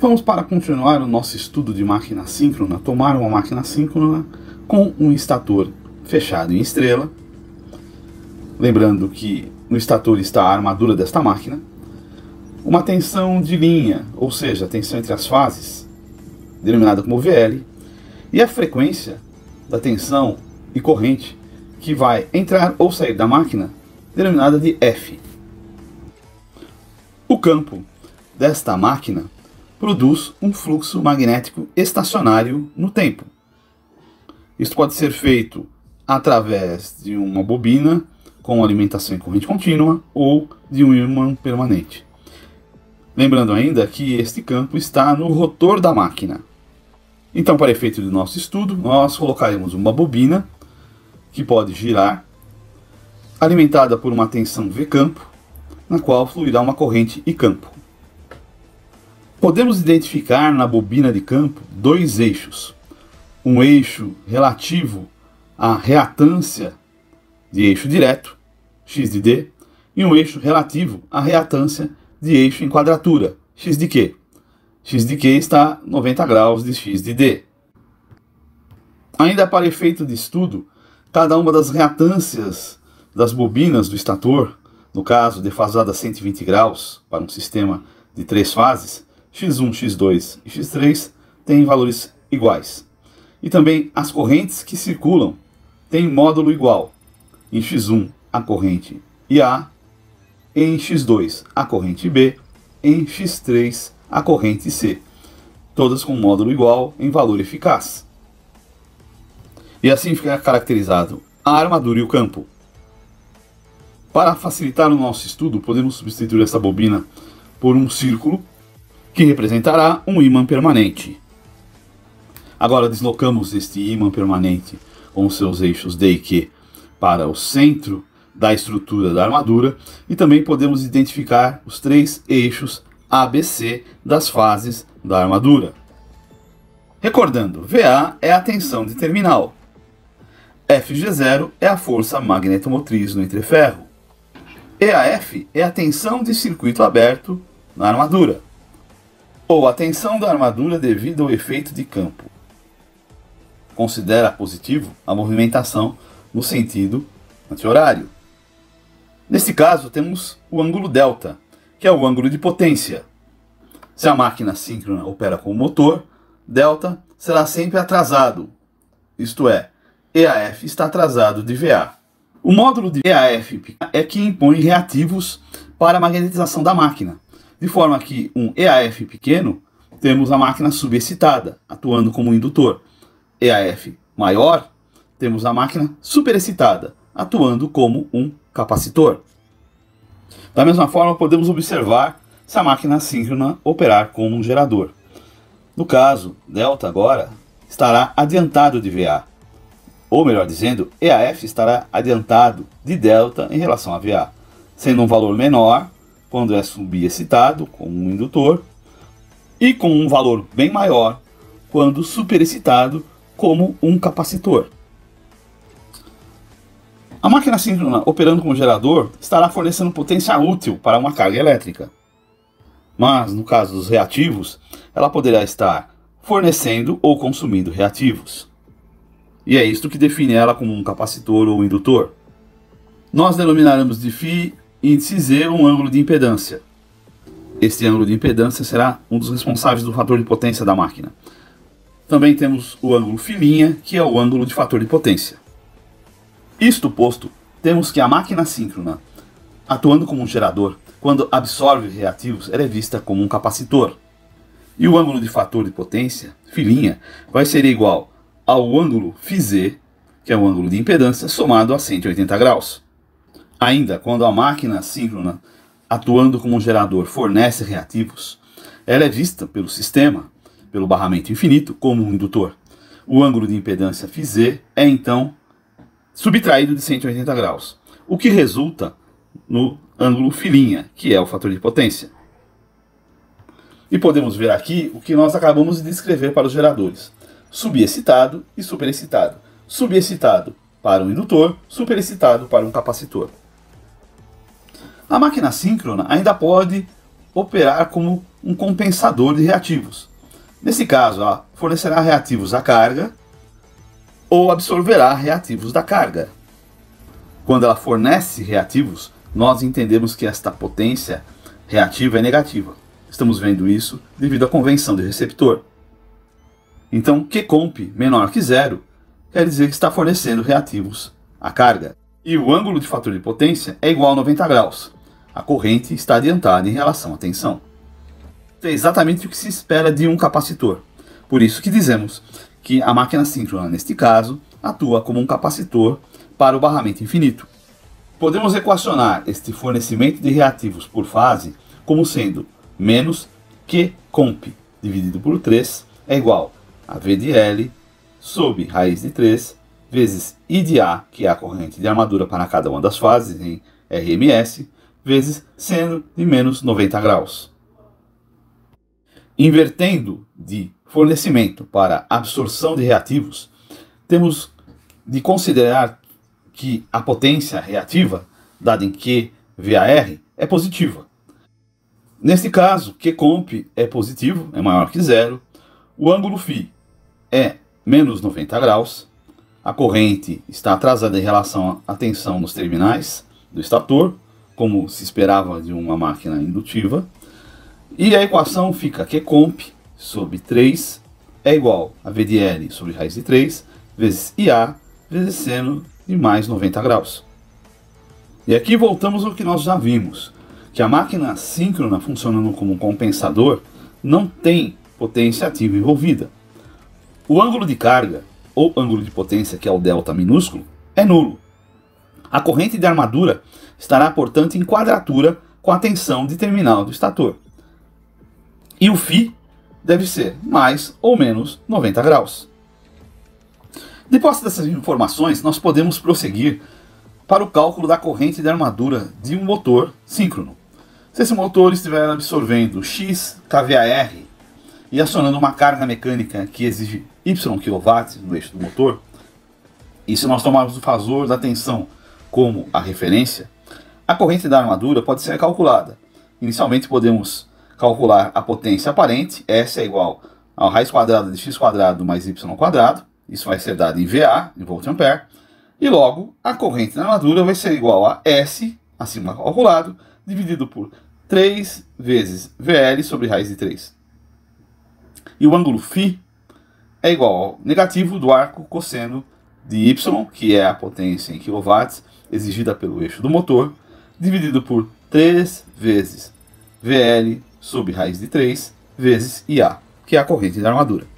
Vamos, para continuar o nosso estudo de máquina síncrona, tomar uma máquina síncrona com um estator fechado em estrela. Lembrando que no estator está a armadura desta máquina, uma tensão de linha, ou seja, a tensão entre as fases, denominada como VL, e a frequência da tensão e corrente que vai entrar ou sair da máquina, denominada de F. O campo desta máquina produz um fluxo magnético estacionário no tempo. Isso pode ser feito através de uma bobina com alimentação em corrente contínua ou de um ímã permanente. Lembrando ainda que este campo está no rotor da máquina. Então, para efeito do nosso estudo, nós colocaremos uma bobina que pode girar, alimentada por uma tensão V-campo, na qual fluirá uma corrente I-campo. Podemos identificar na bobina de campo dois eixos. Um eixo relativo à reatância de eixo direto, x de d, e um eixo relativo à reatância de eixo em quadratura, x de q. X de q está 90 graus de x de d. Ainda para efeito de estudo, cada uma das reatâncias das bobinas do estator, no caso defasada a 120 graus para um sistema de 3 fases, x1, x2 e x3, têm valores iguais. E também as correntes que circulam têm módulo igual. Em x1 a corrente IA, em x2 a corrente B, em x3 a corrente C, todas com módulo igual em valor eficaz. E assim fica caracterizado a armadura e o campo. Para facilitar o nosso estudo, podemos substituir essa bobina por um círculo que representará um ímã permanente. Agora deslocamos este ímã permanente com seus eixos D e Q para o centro da estrutura da armadura e também podemos identificar os três eixos ABC das fases da armadura. Recordando, VA é a tensão de terminal, FG0 é a força magnetomotriz no entreferro, EAF é a tensão de circuito aberto na armadura, ou a tensão da armadura devido ao efeito de campo. Considera positivo a movimentação no sentido anti-horário. Neste caso, temos o ângulo delta, que é o ângulo de potência. Se a máquina síncrona opera com o motor, delta será sempre atrasado, isto é, EAF está atrasado de VA. O módulo de EAF é que impõe reativos para a magnetização da máquina, de forma que um EAF pequeno, temos a máquina subexcitada, atuando como indutor. EAF maior, temos a máquina superexcitada, atuando como um capacitor. Da mesma forma, podemos observar se a máquina síncrona operar como um gerador. No caso, delta agora estará adiantado de VA, ou melhor dizendo, EAF estará adiantado de delta em relação a VA, sendo um valor menor quando é subexcitado, como um indutor, e com um valor bem maior quando superexcitado, como um capacitor. A máquina síncrona operando como gerador estará fornecendo potência útil para uma carga elétrica. Mas, no caso dos reativos, ela poderá estar fornecendo ou consumindo reativos. E é isto que define ela como um capacitor ou indutor. Nós denominaremos de φ índice Z um ângulo de impedância. Este ângulo de impedância será um dos responsáveis do fator de potência da máquina. Também temos o ângulo φ', que é o ângulo de fator de potência. Isto posto, temos que a máquina síncrona, atuando como um gerador, quando absorve reativos, ela é vista como um capacitor. E o ângulo de fator de potência, φ', vai ser igual ao ângulo φz, que é o ângulo de impedância, somado a 180 graus. Ainda, quando a máquina síncrona, atuando como um gerador, fornece reativos, ela é vista pelo sistema, pelo barramento infinito, como um indutor. O ângulo de impedância φz é então subtraído de 180 graus, o que resulta no ângulo φ', que é o fator de potência. E podemos ver aqui o que nós acabamos de descrever para os geradores: subexcitado e superexcitado. Subexcitado para um indutor, superexcitado para um capacitor. A máquina síncrona ainda pode operar como um compensador de reativos. Nesse caso, ela fornecerá reativos à carga ou absorverá reativos da carga. Quando ela fornece reativos, nós entendemos que esta potência reativa é negativa. Estamos vendo isso devido à convenção de receptor. Então, Qcomp menor que zero quer dizer que está fornecendo reativos à carga. E o ângulo de fator de potência é igual a 90 graus. A corrente está adiantada em relação à tensão. É exatamente o que se espera de um capacitor. Por isso que dizemos que a máquina síncrona, neste caso, atua como um capacitor para o barramento infinito. Podemos equacionar este fornecimento de reativos por fase como sendo menos Qcomp dividido por 3 é igual a V de L sob raiz de 3 vezes I de A, que é a corrente de armadura para cada uma das fases em RMS, vezes seno de menos 90 graus. Invertendo de fornecimento para absorção de reativos, temos de considerar que a potência reativa, dada em QVAR, é positiva. Neste caso, Qcomp é positivo, é maior que zero, o ângulo φ é menos 90 graus, a corrente está atrasada em relação à tensão nos terminais do estator, como se esperava de uma máquina indutiva, e a equação fica Qcomp sobre 3 é igual a V de L sobre raiz de 3 vezes IA vezes seno de mais 90 graus. E aqui voltamos ao que nós já vimos, que a máquina síncrona funcionando como um compensador não tem potência ativa envolvida. O ângulo de carga, ou ângulo de potência, que é o delta minúsculo, é nulo. A corrente de armadura estará, portanto, em quadratura com a tensão de terminal do estator. E o φ deve ser mais ou menos 90 graus. Depois dessas informações, nós podemos prosseguir para o cálculo da corrente de armadura de um motor síncrono. Se esse motor estiver absorvendo X kVAR e acionando uma carga mecânica que exige Y kW no eixo do motor, e se nós tomarmos o fasor da tensão como a referência, a corrente da armadura pode ser calculada. Inicialmente podemos calcular a potência aparente, S é igual a raiz quadrada de x quadrado mais y quadrado, isso vai ser dado em VA, em volt ampere, e logo a corrente da armadura vai ser igual a S, acima calculado, dividido por 3 vezes VL sobre raiz de 3. E o ângulo φ é igual ao negativo do arco cosseno de Y, que é a potência em kW exigida pelo eixo do motor, dividido por 3 vezes VL sobre raiz de 3 vezes IA, que é a corrente da armadura.